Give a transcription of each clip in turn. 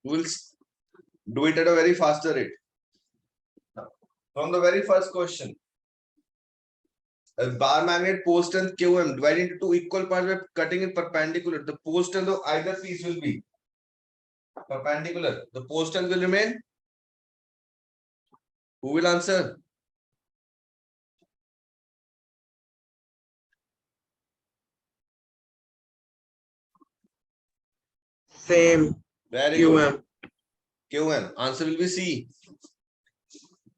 We will do it at a very faster rate. From the very first question, a bar magnet pole strength Qm divided into two equal parts by cutting it perpendicular. The pole strength of either piece will be perpendicular. The pole strength will remain. Who will answer? Same. Very QM. good. QM. Answer will be C.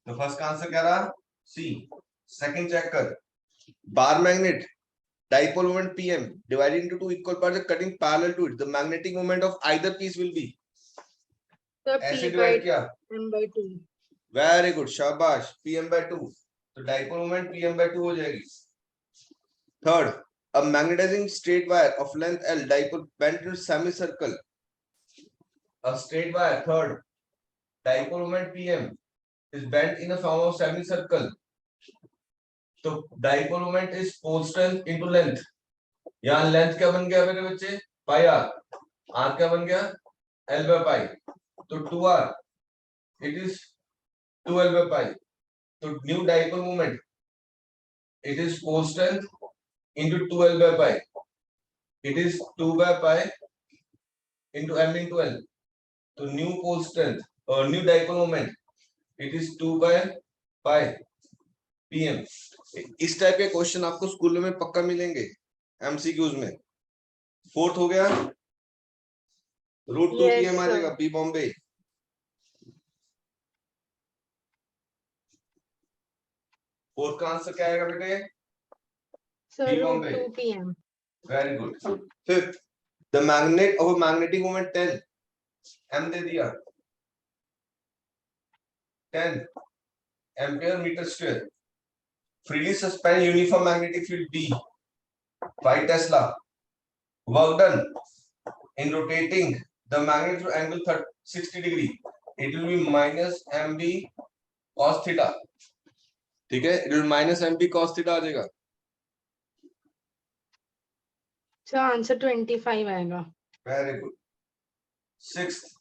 The first answer क्या रहा? C. Second check कर. Bar magnet dipole moment Pm divided into two equal parts are cutting parallel to it. The magnetic moment of either piece will be. So ऐसे P divide by किया. M by 2. Very good. शाबाश. Pm by 2. तो dipole moment Pm by 2 हो जाएगी. Third, a magnetizing straight wire of length L dipole bent into semicircle. A straight wire. Third, dipole moment Pm is bent in the form of semicircle. तो dipole moment is pole strength into length. यहाँ length क्या बन गया मेरे बच्चे? Pi r. R क्या बन गया? L by pi. तो 2r. It is 2L by pi. तो new dipole moment. It is pole strength into 2L by pi. It is 2 by pi into M into L. तो new pole strength or new dipole moment. It is 2 by pi pm. इस type के question आपको स्कूलों में पक्का मिलेंगे MCQs में. Fourth हो गया. रूट 2 पीएम आ जाएगा. B Bombay. फोर्थ का आंसर क्या आएगा बेटे? So B root Bombay. 2 PM. Very good. Fifth, the magnet of magnetic moment 10 m दे दिया 10 ampere metre square. freely suspend uniform magnetic field B 5 Tesla. Work done in rotating the magnet to angle 60 degree. It will be minus mb cos theta. ठीक है. It will minus mb cos theta आ जाएगा. So answer 25 आएगा. Very good. Sixth.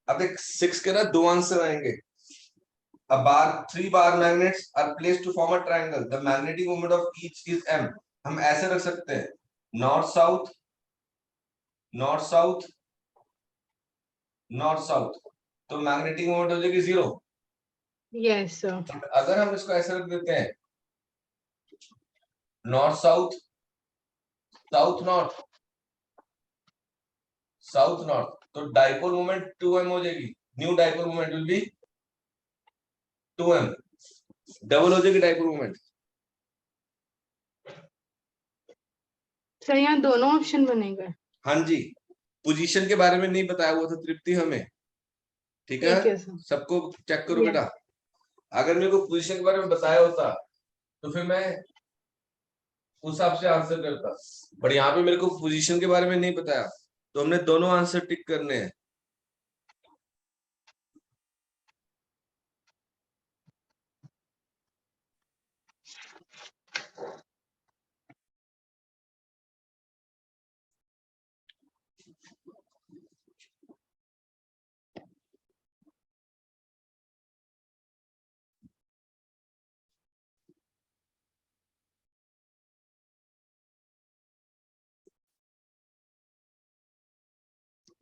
अब एक 6 के ना दो answer आएंगे. A bar, 3 bar magnets are placed to form a triangle. The magnetic moment of each is m. हम ऐसे रख सकते हैं. North south, north south, north south. तो मैग्नेटिक मोमेंट हो जाएगी 0. Yes sir. अगर हम इसको ऐसे रख देते हैं north south, south north, south north, तो डाइपोल मोमेंट 2m हो जाएगी. New dipole moment will be 2m. Double हो जाएगी डाइपोल मोमेंट. सर यहाँ दोनों ऑप्शन बनेगा. हाँ जी. पोजीशन के बारे में नहीं बताया हुआ था तृप्ति हमें. ठीक है. सबको चेक करो बेटा. अगर मेरे को पोजीशन के बारे में बताया होता तो फिर मैं उस हिसाब से आंसर करता. बट यहाँ पे मेरे को पोजीशन के बारे में नहीं बताया तो हमने दोनों आंसर टिक करने हैं.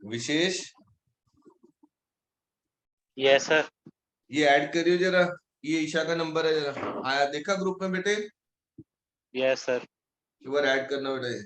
विशेष. Yes sir. ये ऐड करियो जरा. ये ईशा का नंबर है. जरा आया देखा ग्रुप में बेटे. Yes sir. एक बार ऐड करना बेटे.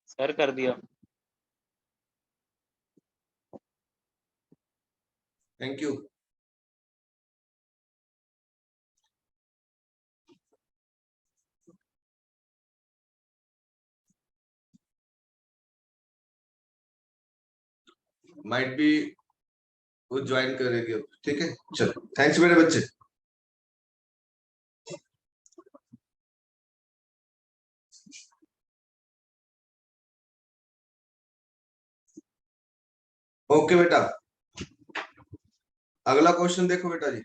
सर कर दिया. Thank you. माइट बी वो ज्वाइन करेगी अब, ठीक है। चलो थैंक्स मेरे बच्चे। ओके बेटा, अगला क्वेश्चन देखो बेटा जी।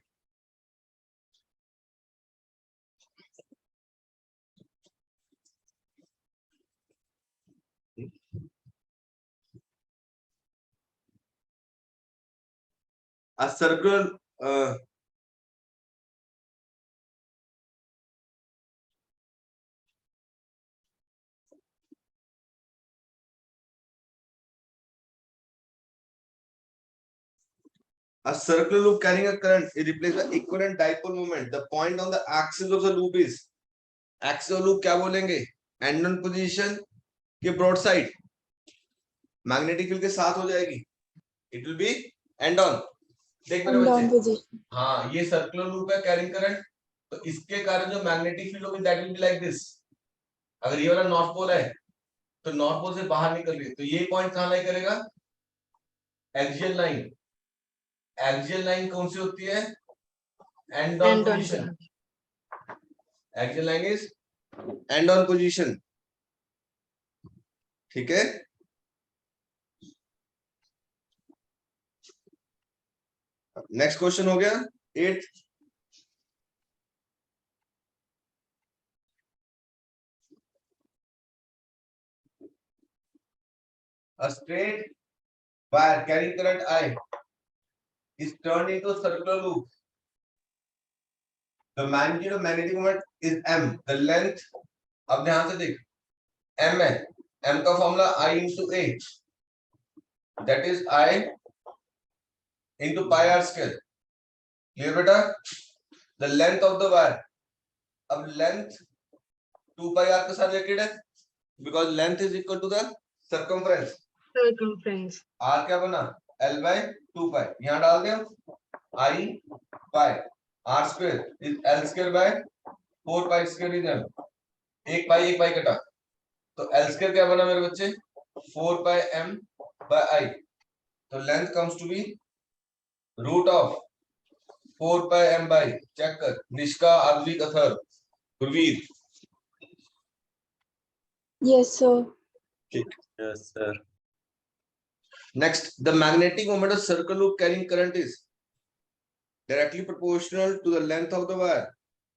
A circle a circular loop carrying a current is replaced by equivalent dipole moment. The point on the axis of the loop is, axis of loop क्या बोलेंगे, एंड ऑन पोजीशन के broad side magnetic field के साथ हो जाएगी, it will be and on. देख मेरे बच्चे, हाँ ये सर्कुलर लूप है कैरिंग करंट, तो इसके कारण जो मैग्नेटिक फील्ड होगी that will be like this. अगर ये वाला नॉर्थ पोल है तो नॉर्थ पोल से बाहर निकल रही है, तो ये पॉइंट कहां लाई करेगा, एक्सियल लाइन। एक्सियल लाइन कौन सी होती है, and on position. Axial line is and on position, ठीक है। नेक्स्ट क्वेश्चन हो गया 8th। A straight wire carrying current I is turned into a circular loop. The magnitude of magnetic moment is m. The length, अब ध्यान से देख, m है, m का formula I into a, that is I into pi r square. Clear बेटा? The length of the wire, अब length 2 pi r के साथ related है, because length is equal to the circumference. Circumference. r क्या बना, l by 2 pi, यहाँ डाल दें I pi r square is l square by 4 pi square is m. एक पाई कटा, तो l square क्या बना मेरे बच्चे, 4 pi m by I, तो length comes to be root of 4 pi m by, check कर, Nishka, Advik, Athar, Gurveer. Yes, sir. Yes sir. Next, the magnetic moment of circle loop carrying current is directly proportional to the length of the wire,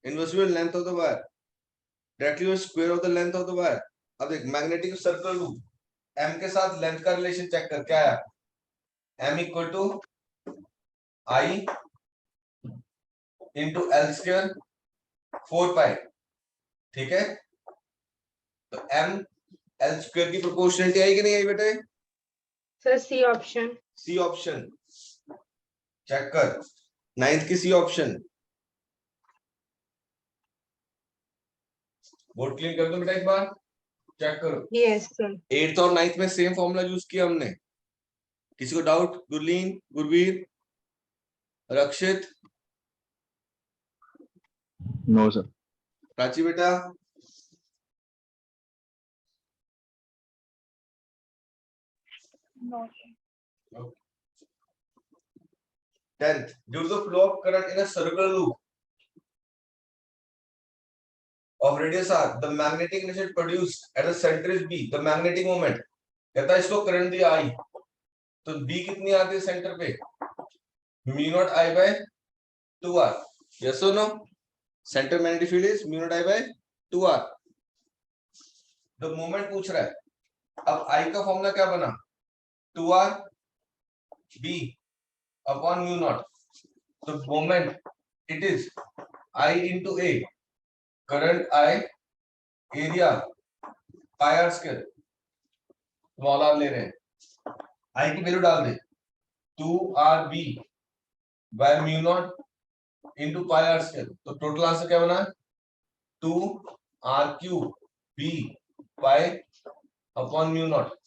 inversely length of the wire, directly square of the length of the wire। अब देख magnetic circular loop, m के साथ length का relation check कर, क्या आया, m equal to I into L square 4 pi, ठीक है। तो m एल स्क्वायर की प्रोपोर्शनलिटी आई कि नहीं आई बेटे, Sir, C option. C option, check कर, 9th की सी ऑप्शन। बोर्ड क्लीन कर दो बेटा एक बार, चेक करो। Yes, sir. 8th और 9th में सेम फॉर्मूला यूज किया हमने। किसी को डाउट, गुरलीन, गुरवीर, रक्षित, नो सर। प्राची बेटा, No. 10th, due to the flow of current in a circular loop of radius r, the magnetic inertia produced at the center is b. The magnetic moment, कहता है इसको current दिया I, तो b कितनी आती है centre पे, mu not I by 2r, yes और no. Centre magnetic field is mu not I by 2r। The moment पूछ रहा है, अब I का फॉर्मूला क्या बना, 2r b upon mu nought, तो moment it is I into a, current I, area pi r square, small r ले रहे हैं, I की वैल्यू डाल दे 2rb by mu nought into pi r square, तो टोटल आंसर क्या बना, 2r³ b पाई upon mu nought.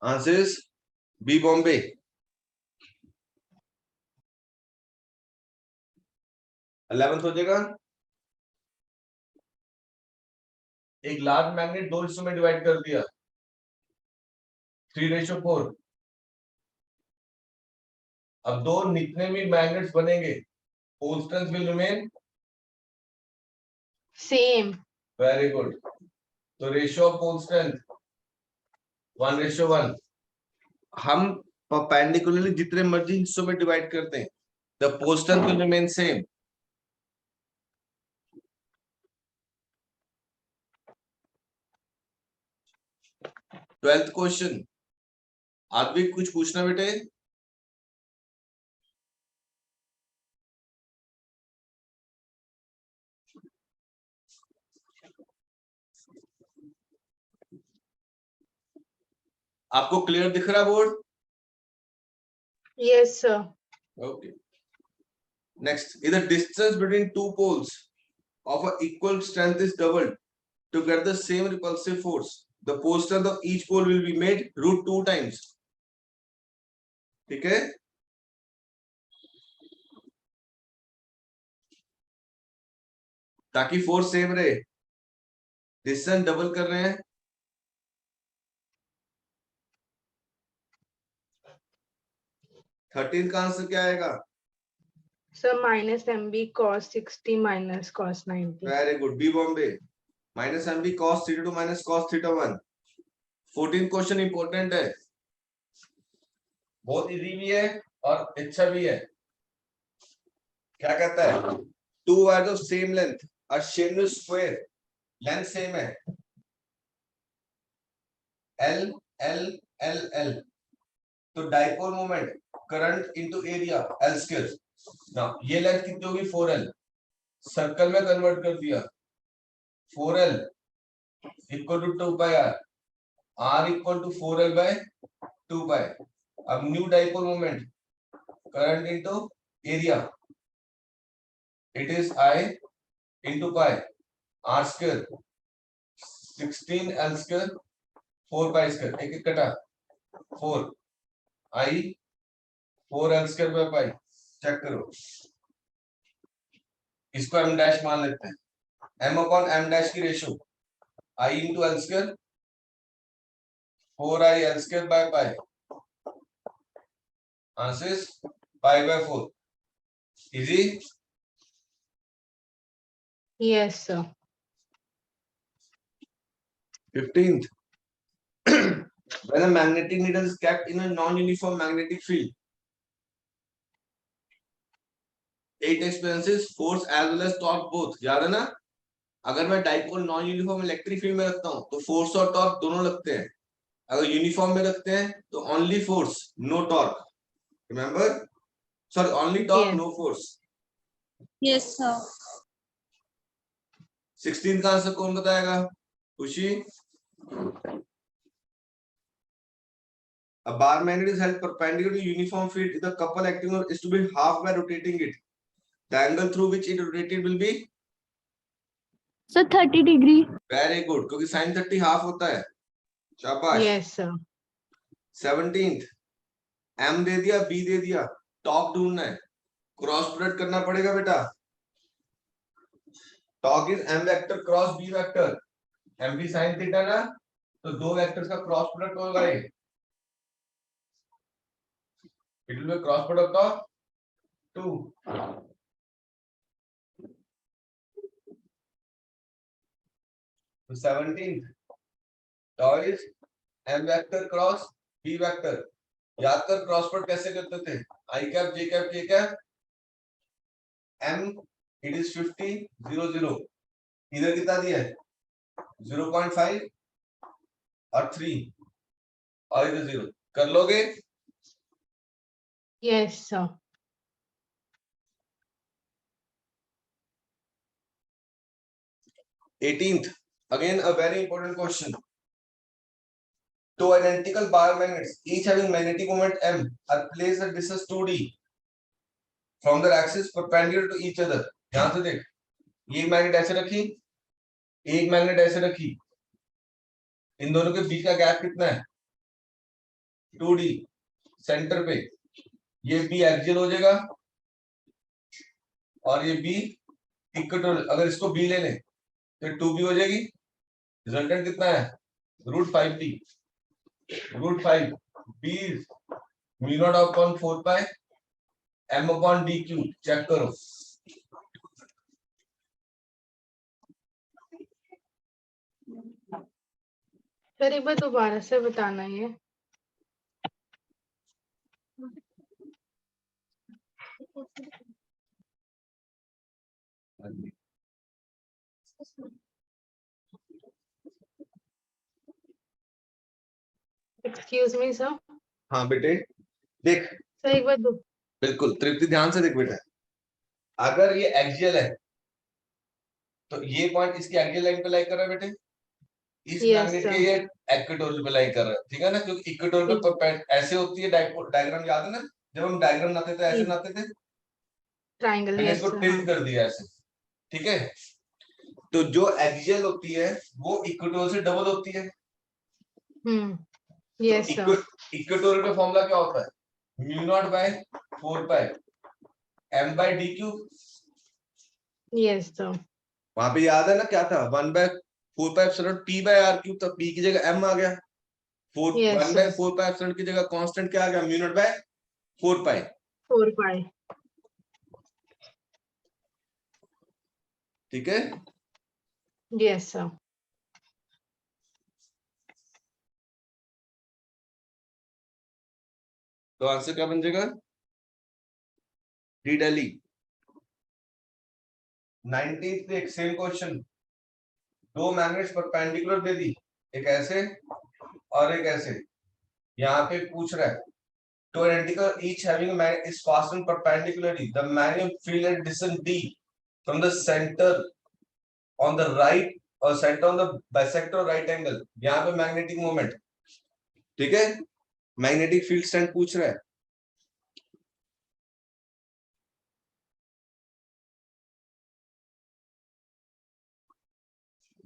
Answer is B Bombay. 11th हो जाएगा। एक लार्ज मैग्नेट दो हिस्सों में डिवाइड कर दिया 3:4। अब दो जितने भी मैग्नेट्स बनेंगे pole strength will remain same. Very good. तो रेशियो ऑफ पोल स्ट्रेंथ 1:1। हम परपेंडिकुलरली जितने मर्जी हिस्सों में डिवाइड करते हैं the pole strength will remain same. Twelfth question. आज भी कुछ पूछना बेटे? आपको क्लियर दिख रहा board? Yes sir. Okay. Next, if the distance between two poles of a equal strength is doubled to get the same repulsive force, the pole strength of each pole will be made √2 times. ठीक है? ताकि force same रहे। Distance double कर रहे हैं। Thirteen का answer क्या आएगा? Sir -MB cos 60 minus cos 90। Very good, B Bombay. -MB cos θ2 minus cos θ1। 14 question important है, बहुत इजी भी है और अच्छा भी है। क्या कहता है? Two wires of same length are sharing square, length same है L L L L, तो dipole moment current into area L square. ना ये लेंथ कितनी होगी 4L, सर्कल में कन्वर्ट कर दिया 4L equal to 2 pi R, R equal to 4L by 2 pi. अब new dipole moment current into area, it is I into pi R square 16L square 4 pi square, एक एक कटा 4 I 4L square by pi. Check करो, इसको m dash मान लेते हैं। m upon m dash की ratio I into L square 4I L square by pi, answer is pi by 4। Easy? Yes sir. 15th, when a magnetic needle is kept in a non-uniform magnetic field, it experiences force as well as torque both। याद है ना? अगर मैं dipole non uniform electric field में रखता हूं तो force और टॉर्क दोनों लगते हैं। अगर यूनिफॉर्म में रखते हैं तो only force no torque. Remember, sorry only torque Yes. No force. Yes, sir. 16 का आंसर कौन बताएगा? खुशी। A bar magnet is held perpendicular to uniform field if the couple acting on is to be half by rotating it. The angle through which it rotated will be So 30 degree. very good, क्योंकि sin 30 half होता है। शाबाश। Yes sir. 17th, m दे दिया, b दे दिया, torque ढूंढना है, cross product करना पड़ेगा बेटा। Torque is m vector cross b vector, mv sin theta ना, तो दो वेक्टर्स का क्रॉस प्रोडक्ट होगा ये, it will be cross product of 2। तो 17th, torque is m vector cross b vector. याद कर क्रॉस प्रोडक्ट कैसे करते थे? i cap j cap k cap, m it is 50 0 0, इधर कितना दिया है 0.5 और 3 और इधर 0। कर लोगे? Yes sir. 18th, again a very important question. Two identical bar magnets, each having magnetic moment m, are placed at distance 2d from their axis perpendicular to each other. ध्यान से देख, ये मैग्नेट ऐसे रखी, एक मैग्नेट ऐसे रखी, इन दोनों के बीच का गैप कितना है 2d। सेंटर पे ये b एक्सियल हो जाएगा और ये b इक्वेटोरियल। अगर इसको b ले लें तो 2b हो जाएगी रिजल्टेंट कितना है √5t, √5 b mu naught upon 4 pi m upon d cube. Check करो। सर एक बार दोबारा से बताना ये। Excuse me sir. हाँ बेटे देख, सर एक बार बिल्कुल तृप्ति ध्यान से देख बेटा, अगर ये एक्सियल है तो ये पॉइंट इसकी एक्सियल लाइन पे लाई कर रहा है बेटे, इस Yes, मैग्नेट sir. के ये इक्वेटोरियल पे लाई कर रहा है, ठीक है ना, क्योंकि इक्वेटोरियल पे ऐसे होती है डायग्राम, याद है ना जब हम डायग्राम बनाते थे ऐसे बनाते थे, ट्राइंगल। मैंने यस इसको सर। टिल्ट कर दिया ऐसे, ठीक है। तो जो एक्सियल होती है वो इक्वेटोरियल से डबल होती है। Yes sir. इक्वेटोरियल का फॉर्मूला क्या होता है mu naught by 4 pi m by d cube. Yes sir. वहां पे याद है ना क्या था 1/4 pi epsilon p by r cube, तो p की जगह m आ गया, 1/4 पाई एप्सिलॉन की जगह कांस्टेंट क्या आ गया mu naught by 4 pi. 4 pi. ठीक है, यस सर। तो आंसर क्या बन जाएगा डी दिल्ली। 19th देख, सेम क्वेश्चन, दो मैग्नेट्स परपेंडिकुलर दे दी, एक ऐसे और एक ऐसे। यहाँ पे पूछ रहा है two identical each having a magnet is fastened perpendicularly, the magnetic field at distance d from the center on the right or center on the bisector right angle। यहाँ पे मैग्नेटिक मोमेंट, ठीक है, मैग्नेटिक फील्ड स्ट्रेंथ पूछ रहा है।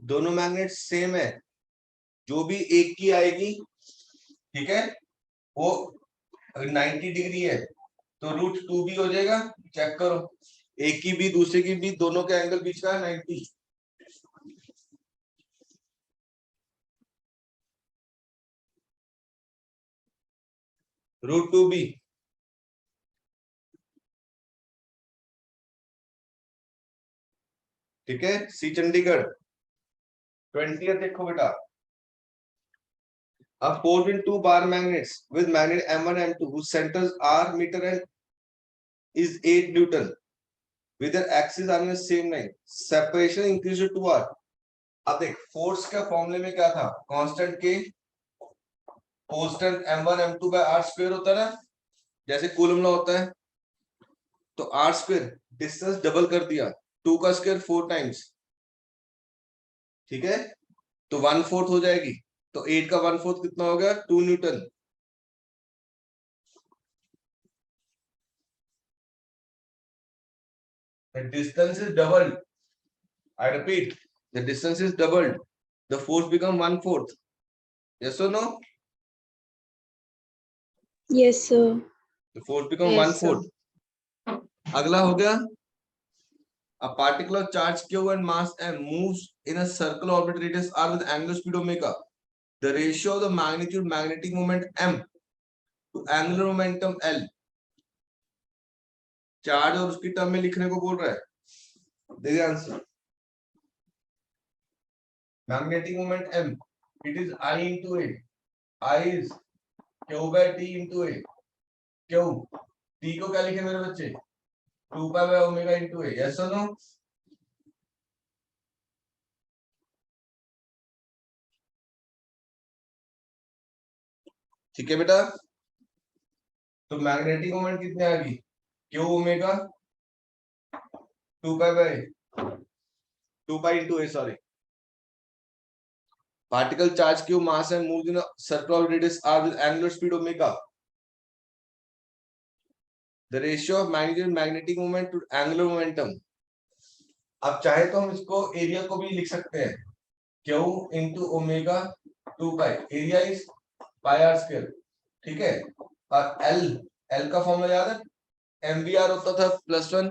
दोनों magnet same है, जो भी एक की आएगी, ठीक है, वो 90 डिग्री है तो √2 भी हो जाएगा। चेक करो, एक की भी दूसरे की भी, दोनों के एंगल बीच का है 90। √2b, ठीक है। सी चंडीगढ़ 20th देखो बेटा, a 4 bar magnets with magnet M1 M2 whose centers are meter and is 8 Newton with their axes are in the same line, separation increases to 2r। अब देख फोर्स का फॉर्मूले में क्या था, कांस्टेंट के constant m1 m2 by r square होता है ना, जैसे कूलम लॉ होता है, तो r स्क्वायर डिस्टेंस डबल कर दिया, 2 का स्क्वायर 4 टाइम्स, ठीक है, तो 1/4 हो जाएगी, तो 8 का 1/4 कितना हो गया 2 Newton. The distance is doubled. I repeat, the distance is doubled. The force become 1/4. Yes or no? Yes, sir. The force become Yes, 1/4. अगला हो गया, a particular charge q and mass m moves in a circle orbit radius r with angular speed omega. The ratio of the magnitude magnetic moment m to angular momentum l, charge और उसकी term में लिखने को बोल रहा है। देखिए answer, magnetic moment m, it is I into a, I is q by t into a, q, t को क्या लिखे मेरे बच्चे 2 pi by omega into a। yes or no? ठीक है बेटा, तो मैग्नेटिक मोमेंट कितने आ गई q omega 2 pi by 2 pi into a, sorry, particle charge q mass and moves in a circular radius r with angular speed omega. The ratio of magnitude magnetic moment to angular momentum। अब चाहे तो हम इसको area को भी लिख सकते हैं, q into omega 2 pi, area is pi r square, ठीक है, और l का फॉर्मूला याद है, mvr होता था +1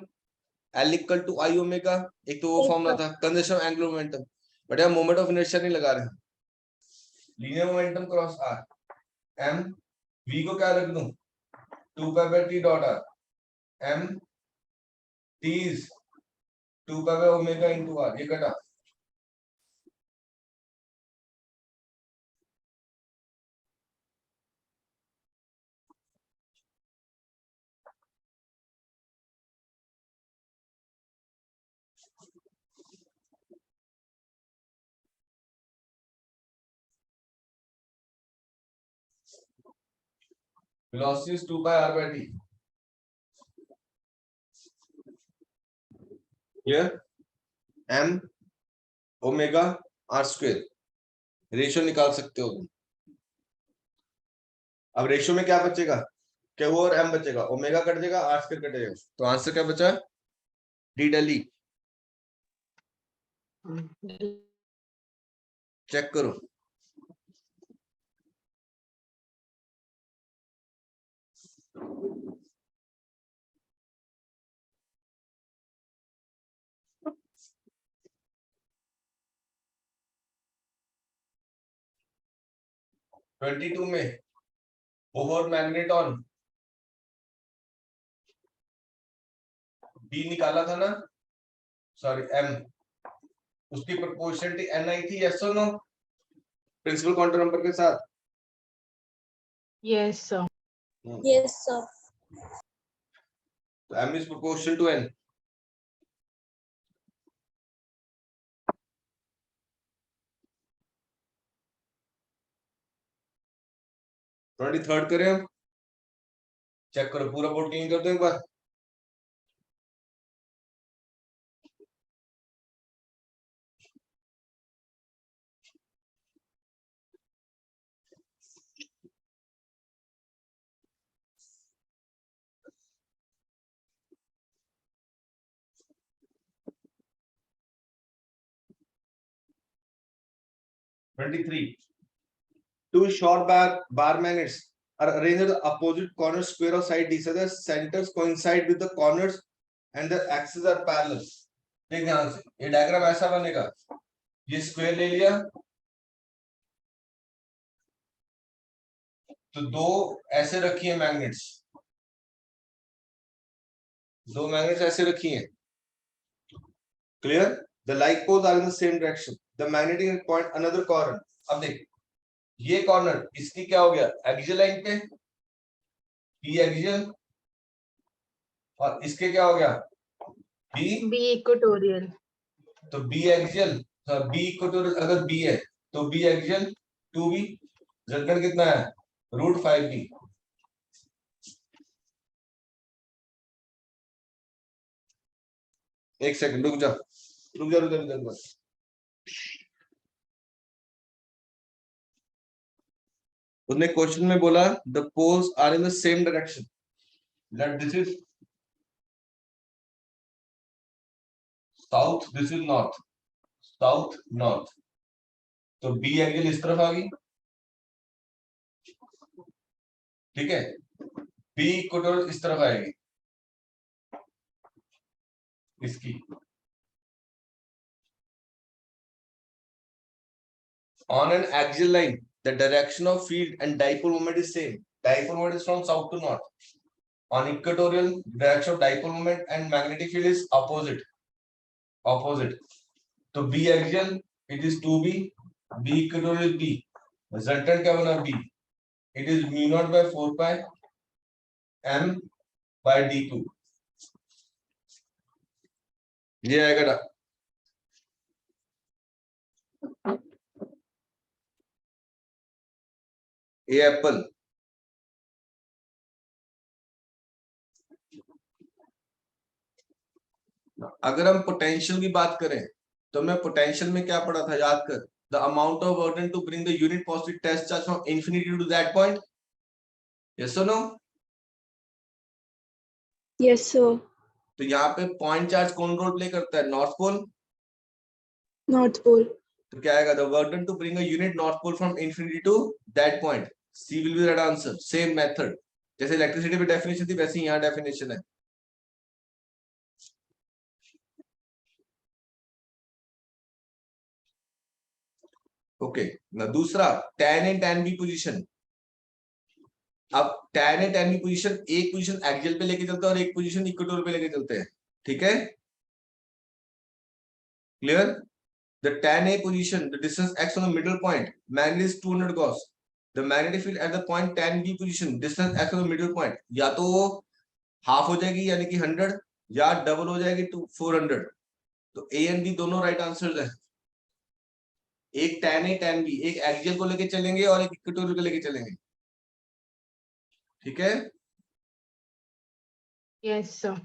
l equal to i omega, एक तो वो फॉर्मूला था conservation of angular momentum. But यहाँ मोमेंट ऑफ इनर्शिया नहीं लगा रहे, linear momentum cross R, M V को क्या रख दूं 2 pi by T dot R, M T is 2 pi by omega into R, ये कटा। Velocity is 2 by r by t. Here, m omega r square. Ratio निकाल सकते हो तुम। अब रेशियो में क्या बचेगा, क्या वो और m बचेगा, ओमेगा कट जाएगा, r स्क्वायर कट जाएगा, तो आंसर क्या बचा, डी डेल ई। चेक करो। ट्वेंटी टू में ओवर मैग्नेटॉन B निकाला था ना, सॉरी M, उसकी प्रोपोर्शनलिटी N आई थी, यस और नो, प्रिंसिपल क्वांटम नंबर के साथ। Yes, sir. Yes, sir. तो M is proportional to N। Twenty third करें हम, चेक करो, पूरा बोर्ड क्लीन कर दो एक बार। Twenty three, two short bar magnets are arranged at the opposite corner square of side D, so the centers coincide with the corners and the axes are parallel। देख ध्यान से, ये डायग्राम ऐसा बनेगा, ये स्क्वायर ले लिया तो दो ऐसे रखी है मैग्नेट्स, दो मैग्नेट्स ऐसे रखी हैं, clear, the like poles are in the same direction, the magnetic point another corner। अब देख ये कॉर्नर इसकी क्या हो गया, एक्सियल लाइन पे बी एक्सियल, और इसके क्या हो गया बी इक्वेटोरियल। तो बी एक्सियल, बी इक्वेटोरियल, अगर बी है तो B axial two B, resultant कितना है √5b। एक सेकंड रुक जा रुक जा रुक जा रुक जा। उसने क्वेश्चन में बोला the poles are in the same direction, that this is south, this is north, south north, तो बी एंगल इस तरफ आ गई, ठीक है, बी इक्वेटोरियल इस तरफ आएगी इसकी, on an axial line the direction of field and dipole moment is same, dipole moment is from south to north, on equatorial direction of dipole moment and magnetic field is opposite, तो b axial it is 2b, b equatorial b, resultant क्या बना b, it is mu0 by 4 pi m by d2, ये आएगा ए Apple. अगर हम potential की बात करें तो मैं पोटेंशियल में क्या पढ़ा था याद कर, the amount of work done to bring the unit positive test charge from infinity to that point, yes और नो, Yes, sir. तो यहाँ पे पॉइंट चार्ज कौन रोल प्ले करता है, नॉर्थ पोल, North Pole. तो क्या आएगा, the work done to bring a unit north pole from infinity to that point, C will be that answer, same method, जैसे इलेक्ट्रिसिटी पे डेफिनेशन थी वैसे ही यहाँ डेफिनेशन है। ओके ना, दूसरा tan ए tan बी पोजीशन। अब tan ए tan बी पोजीशन, एक पोजीशन एक्सियल पे लेके चलते हैं और एक पोजीशन इक्वेटोरियल पे लेके चलते हैं, ठीक है, clear. The tan A position, the distance x on the middle point, magnet is 200 Gauss. The magnetic field at the point tan B position, distance x on the middle point, या तो वो half हो जाएगी यानी कि 100, या double हो जाएगी टू 400। तो ए एंड बी दोनों राइट आंसर्स है। एक tan A tan B, एक एक्सियल को लेके चलेंगे और एक इक्वेटोरियल को लेके चलेंगे, ठीक है। Yes, sir.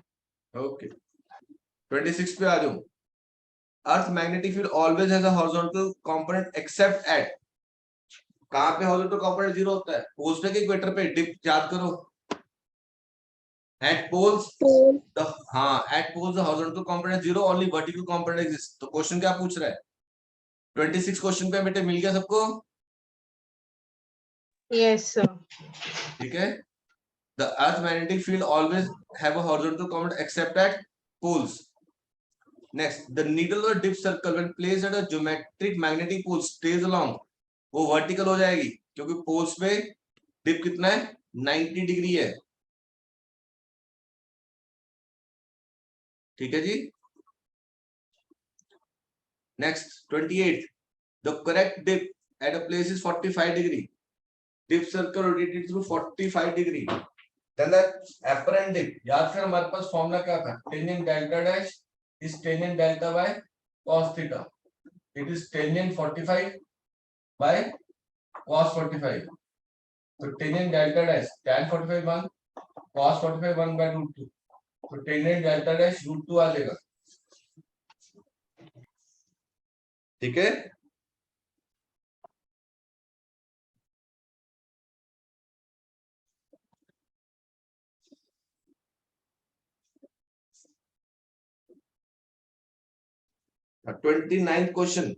ओके 26 पे आ जाओ। अर्थ magnetic field always has a horizontal component except eight, कहां पे हॉरिजॉन्टल कंपोनेंट जीरो होता है? पोल्स पे के इक्वेटर पे? डिप याद करो। At poles Pole. हाँ, at poles the horizontal component zero, only vertical component exist. तो क्वेश्चन क्या पूछ रहा है? 26 क्वेश्चन पे बेटे मिल गया सबको? Yes, sir. ठीक है। The earth magnetic field always have a horizontal component except at poles. Next, the needle और dip circle when placed at a geometric magnetic pole stage along, वो वर्टिकल हो जाएगी क्योंकि पोल्स पे डिप कितना है? 90 डिग्री है, ठीक है जी। Next 28, the correct dip at a place is 45 degree, dip circle rotated through 45 degree. Then the apparent dip, याद कर हमारे पास फॉर्मूला क्या था? Tangent delta dash is tangent delta by cos theta, it is tangent 45 by cos 45। तो tangent delta dash tan 45 1, cos 45 1 by √2, तो tangent delta dash √2 आ जाएगा, ठीक है। हाँ, 29th question.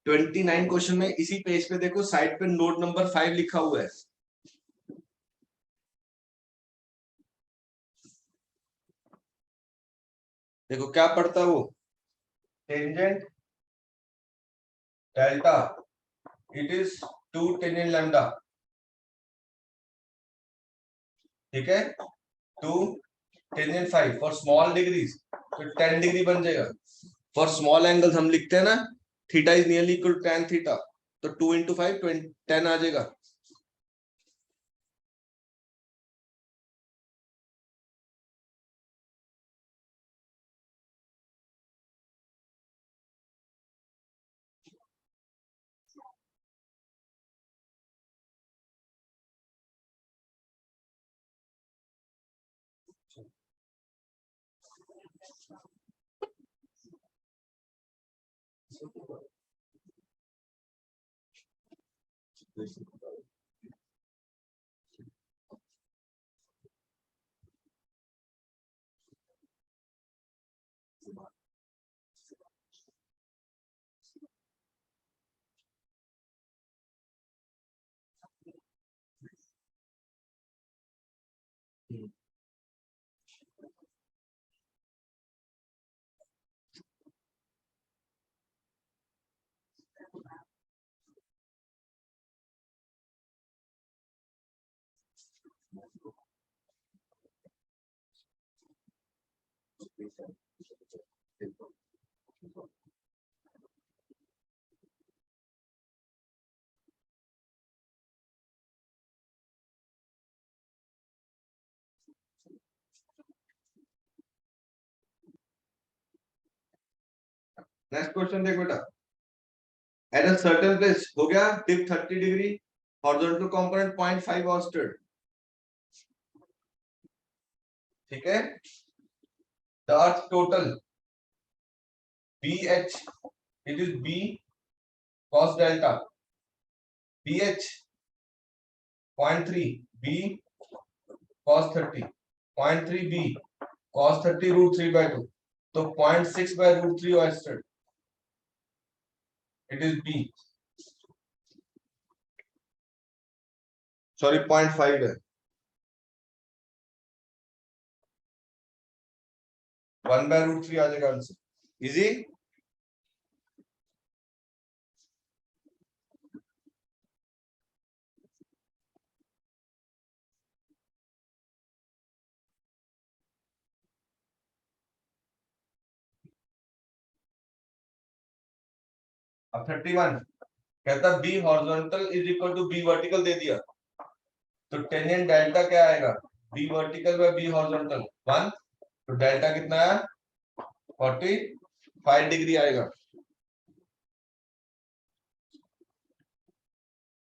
Twenty nine question में इसी पेज पे देखो, साइड पे नोट नंबर 5 लिखा हुआ है। देखो क्या पढ़ता है वो? Tangent delta it is 2 tangent lambda, ठीक है, 2 टेंजेंट 5 फॉर स्मॉल डिग्रीज, तो 10 डिग्री बन जाएगा। फॉर स्मॉल एंगल्स हम लिखते हैं ना, theta is nearly equal to tan theta, तो 2 into 5 10 आ जाएगा। नेक्स्ट क्वेश्चन देख बेटा। एट अ सर्टेन प्लेस हो गया dip 30 degree, horizontal component 0.5 oersted, ठीक है। The earth total BH, it is B cos delta, BH 0.3, B cos 30, 0.3 B cos 30 √3 by 2, तो 0.6 by √3 Oersted, it is B, sorry 0.5 है। 1/√3 आ जाएगा answer. Easy. अब 31 कहता B horizontal is equal to B vertical दे दिया, तो टेंजेंट डेल्टा क्या आएगा, B vertical by B horizontal 1, तो डेल्टा कितना आया 45 डिग्री आएगा।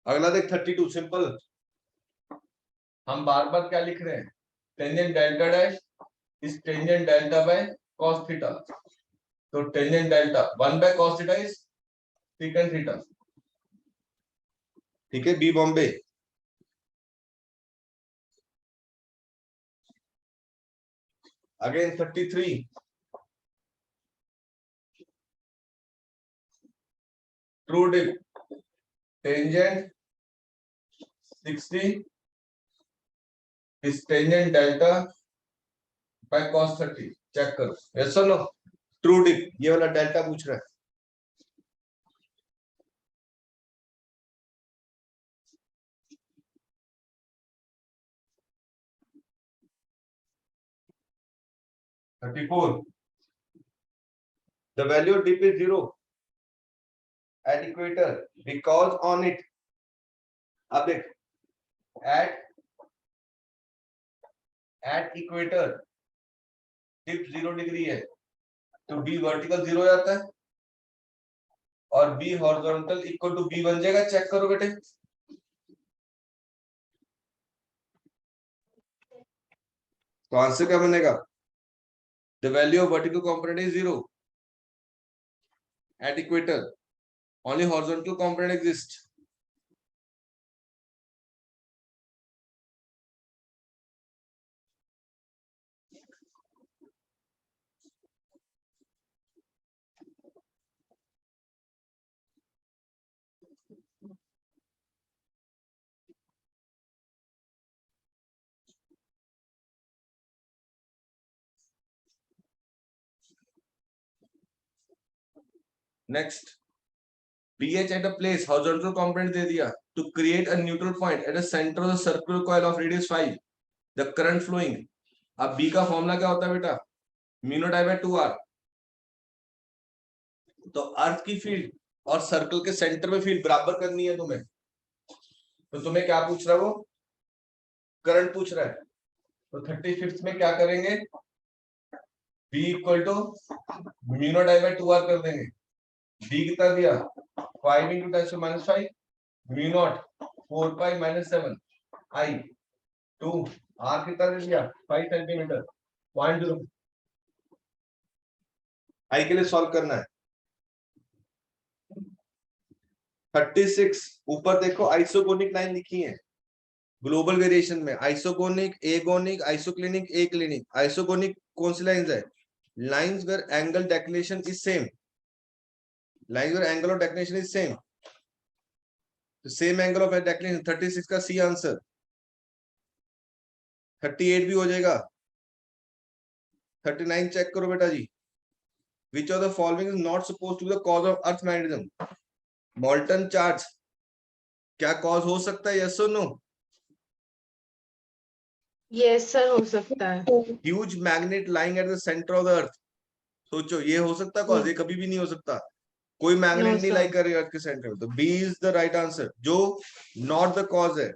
अगला देख 32 सिंपल, हम बार बार क्या लिख रहे हैं, tangent delta dash is tangent delta by cos theta, तो tangent delta 1/cos theta is secant theta. ठीक है, B Bombay. Again 33 true dip tangent 60 is tangent delta by cos 30, check करो यस और नो। ट्रू डिप ये वाला delta पूछ रहा है। The value of dip is 0 at equator because on it, अब देख at equator dip 0 डिग्री है, तो b वर्टिकल 0 जाता है और b horizontal equal to b बन जाएगा। चेक करो बेटे, तो आंसर क्या बनेगा, the value of vertical component is 0 at equator, only horizontal component exists। Next BH at a place horizontal component दे दिया, to create a neutral point at the center of the circular coil of radius 5, the current flowing। अब B का formula क्या होता है बेटा, mu naught I by 2R। तो अर्थ की field और सर्कल के सेंटर में फील्ड बराबर करनी है तुम्हें, तो तुम्हें क्या पूछ रहा है, वो करंट पूछ रहा है। तो 35 में क्या करेंगे, B equal to mu not I by 2R कर देंगे। D कितना दिया 5 into 10⁻⁵, mu naught 4 pi - 7 I 2, R कितना दे दिया 5 सेंटीमीटर 0.0। I के लिए सॉल्व करना है। 36 ऊपर देखो आइसोकोनिक लाइन लिखी है ग्लोबल वेरिएशन में, आइसोकोनिक, एगोनिक, आइसोक्लिनिक, एक्लिनिक। आइसोकोनिक कौन सी लाइंस है, lines where angle declination is same, lines where angle of declination is same, तो सेम एंगल ऑफ डेक्लेशन 36 का सी आंसर। 38 भी हो जाएगा। 39 चेक करो बेटा जी, which of the following is not supposed to be the cause of earth magnetism? Molten charge क्या cause हो सकता है, yes or no? Yes sir हो सकता है। Huge magnet lying at the center of the earth, सोचो ये हो सकता है कॉज, ये कभी भी नहीं हो सकता, कोई मैग्नेट नहीं लाई कर रही अर्थ के सेंटर में, तो B is the right answer, जो नॉट द कॉज है।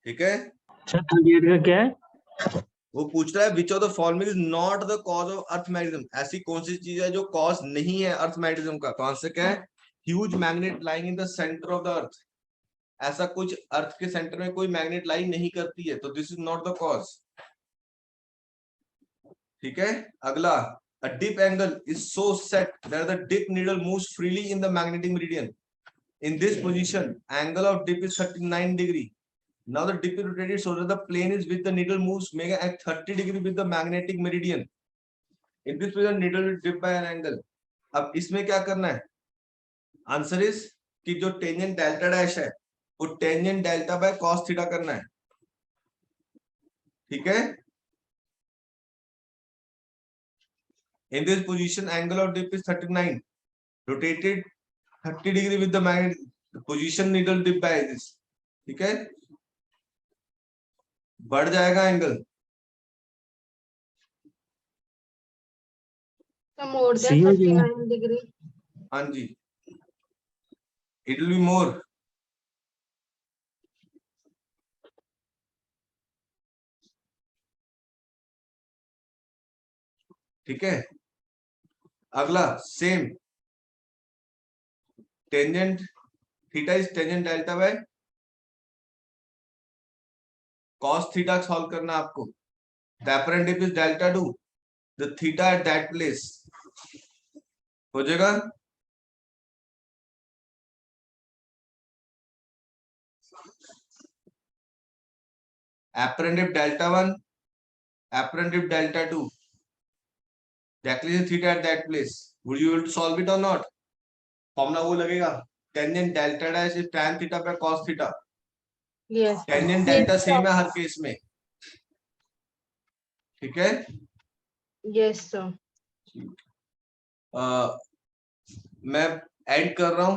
ठीक है, सर 38 का क्या है? वो पूछ रहा है which of the following is not the cause of earth magnetism, ऐसी कौन सी चीज है जो कॉज नहीं है अर्थ मैग्नेटिज्म का, तो आंसर क्या है, huge magnet lying in the centre of the earth. ऐसा कुछ अर्थ के सेंटर में कोई मैग्नेट लाइन नहीं करती है, तो this is not the cause. ठीक है, अगला, a dip angle is so set that the dip needle moves freely in the magnetic meridian. In this position, angle of dip is 39 degree. Now the dip is rotated so that the plane is with the needle moves mega at 30 degree with the magnetic meridian. In this position, needle will dip by an angle. अब इसमें क्या करना है, answer is कि जो tangent delta dash है वो tangent delta by cos theta करना है। ठीक है, In this position, angle of dip is 39. Rotated 30 degree with the magnet. The position needle dip by this. ठीक है? बढ़ जाएगा angle. So more than See you again. 39 degree. हाँ जी. It will be more. ठीक है. अगला same. Tangent theta is tangent delta by cos theta solve करना आपको. The apparent dip is delta 2. The theta at that place हो जाएगा. Apparent dip delta 1, apparent dip delta 2. Declination theta at that place. Would you able to solve it or not? Formula वो लगेगा. Tangent delta dash is tan theta by cos theta. Yes. Tangent delta same है हर case में. ठीक है. Yes, sir. मैं add कर रहा हूं.